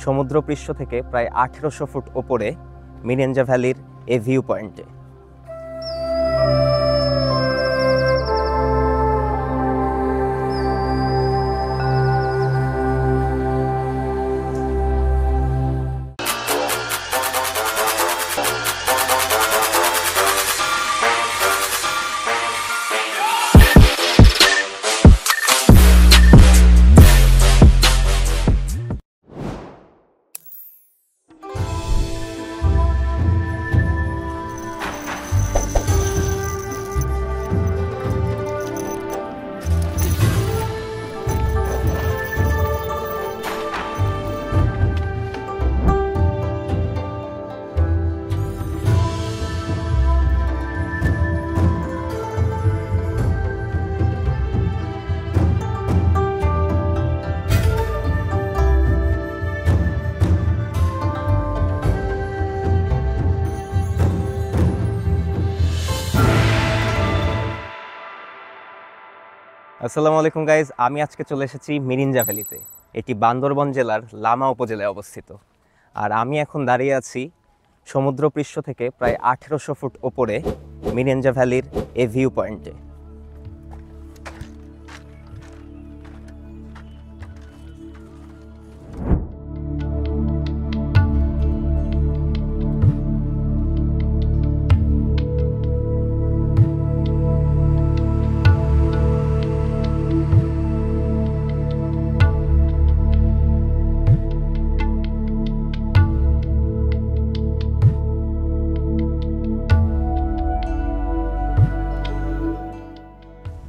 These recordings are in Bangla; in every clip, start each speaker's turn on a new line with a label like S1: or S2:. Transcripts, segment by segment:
S1: সমুদ্রপৃষ্ঠ থেকে প্রায় 1800 ফুট ওপরে মিরেঞ্জা ভ্যালির এই ভিউ পয়েন্টে। আসসালামু আলাইকুম গাইজ, আমি আজকে চলে এসেছি মিরিঞ্জা ভ্যালিতে। এটি বান্দরবান জেলার লামা উপজেলায় অবস্থিত। আর আমি এখন দাঁড়িয়ে আছি সমুদ্রপৃষ্ঠ থেকে প্রায় 1800 ফুট ওপরে মিরিঞ্জা ভ্যালির এই ভিউ পয়েন্টে।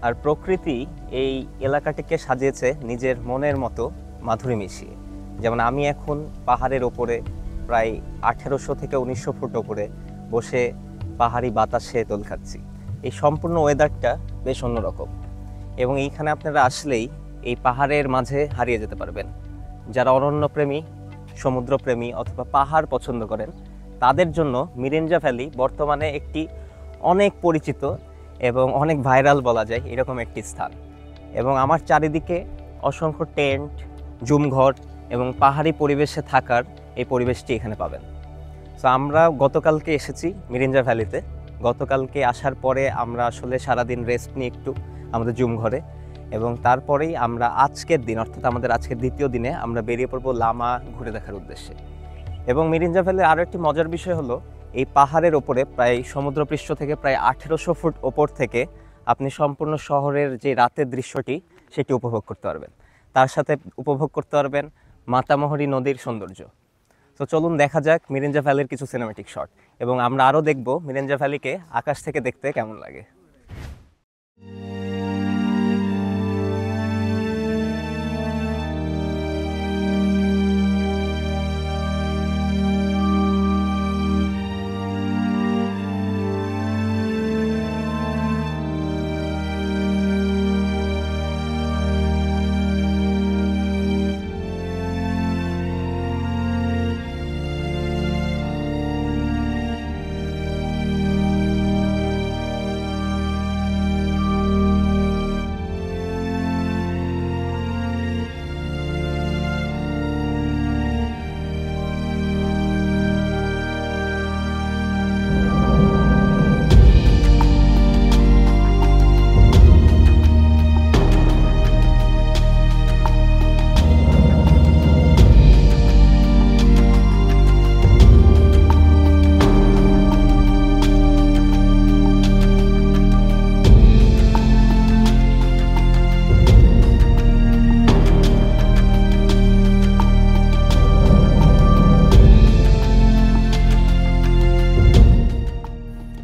S1: আর প্রকৃতি এই এলাকাটিকে সাজিয়েছে নিজের মনের মতো মাধুরী মিশিয়ে। যেমন আমি এখন পাহাড়ের ওপরে প্রায় 1800 থেকে 1900 ফুট ওপরে বসে পাহাড়ি বাতাসে দোল খাচ্ছি। এই সম্পূর্ণ ওয়েদারটা বেশ অন্যরকম, এবং এইখানে আপনারা আসলেই এই পাহাড়ের মাঝে হারিয়ে যেতে পারবেন। যারা অরণ্যপ্রেমী, সমুদ্রপ্রেমী অথবা পাহাড় পছন্দ করেন, তাদের জন্য মিরিঞ্জা ভ্যালি বর্তমানে একটি অনেক পরিচিত এবং অনেক ভাইরাল বলা যায় এরকম একটি স্থান। এবং আমার চারিদিকে অসংখ্য টেন্ট, জুমঘর এবং পাহাড়ি পরিবেশে থাকার এই পরিবেশটি এখানে পাবেন। সো আমরা গতকালকে এসেছি মিরিঞ্জা ভ্যালিতে। গতকালকে আসার পরে আমরা আসলে সারাদিন রেস্ট নিই একটু আমাদের জুমঘরে, এবং তারপরেই আমরা আজকের দিন অর্থাৎ আমাদের আজকের দ্বিতীয় দিনে আমরা বেরিয়ে পড়বো লামা ঘুরে দেখার উদ্দেশ্যে। এবং মিরিঞ্জা ভ্যালির আরও একটি মজার বিষয় হলো, এই পাহাড়ের ওপরে প্রায় সমুদ্রপৃষ্ঠ থেকে প্রায় 1800 ফুট ওপর থেকে আপনি সম্পূর্ণ শহরের যে রাতের দৃশ্যটি সেটি উপভোগ করতে পারবেন। তার সাথে উপভোগ করতে পারবেন মাতামুহুরী নদীর সৌন্দর্য। তো চলুন দেখা যাক মিরিঞ্জা ভ্যালির কিছু সিনেমেটিক শট, এবং আমরা আরও দেখব মিরিঞ্জা ভ্যালিকে আকাশ থেকে দেখতে কেমন লাগে।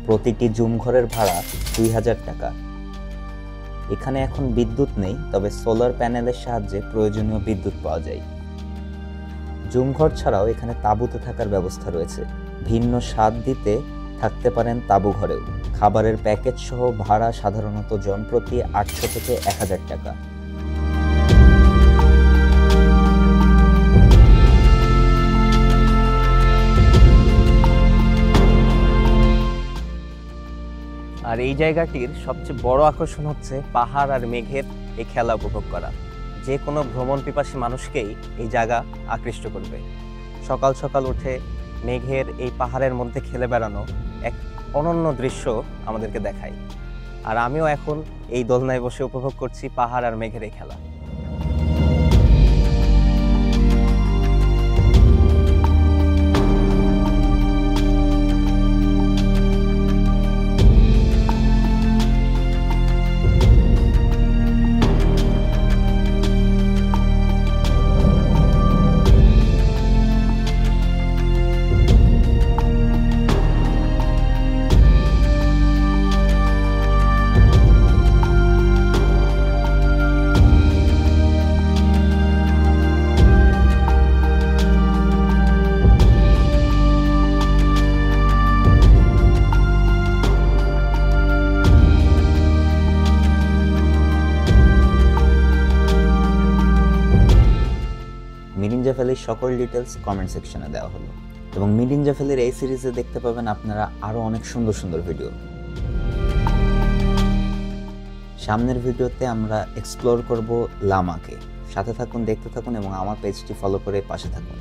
S1: প্রতিটি জুমঘরের ভাড়া 2000 টাকা। এখানে এখন বিদ্যুৎ নেই, তবে সোলার প্যানেলের সাহায্যে প্রয়োজনীয় বিদ্যুৎ পাওয়া যায়। জুমঘর ছাড়াও এখানে তাঁবুতে থাকার ব্যবস্থা রয়েছে। ভিন্ন স্বাদ দিতে থাকতে পারেন তাঁবু ঘরেও। খাবারের প্যাকেজ সহ ভাড়া সাধারণত জনপ্রতি 800 থেকে 1000 টাকা। আর এই জায়গাটির সবচেয়ে বড় আকর্ষণ হচ্ছে পাহাড় আর মেঘের এই খেলা উপভোগ করা। যে কোনো ভ্রমণ পিপাসী মানুষকেই এই জায়গা আকৃষ্ট করবে। সকাল সকাল উঠে মেঘের এই পাহাড়ের মধ্যে খেলে বেড়ানো এক অনন্য দৃশ্য আমাদেরকে দেখায়। আর আমিও এখন এই দোলনায় বসে উপভোগ করছি পাহাড় আর মেঘের এই খেলা।
S2: মিরিঞ্জা ভ্যালির সকল ডিটেলস কমেন্ট সেকশনে দেওয়া হলো এবং মিরিঞ্জা ভ্যালির এই সিরিজে দেখতে পাবেন আপনারা আরও অনেক সুন্দর সুন্দর ভিডিও। সামনের ভিডিওতে আমরা এক্সপ্লোর করব লামাকে। সাথে থাকুন, দেখতে থাকুন এবং আমার পেজটি ফলো করে পাশে থাকুন।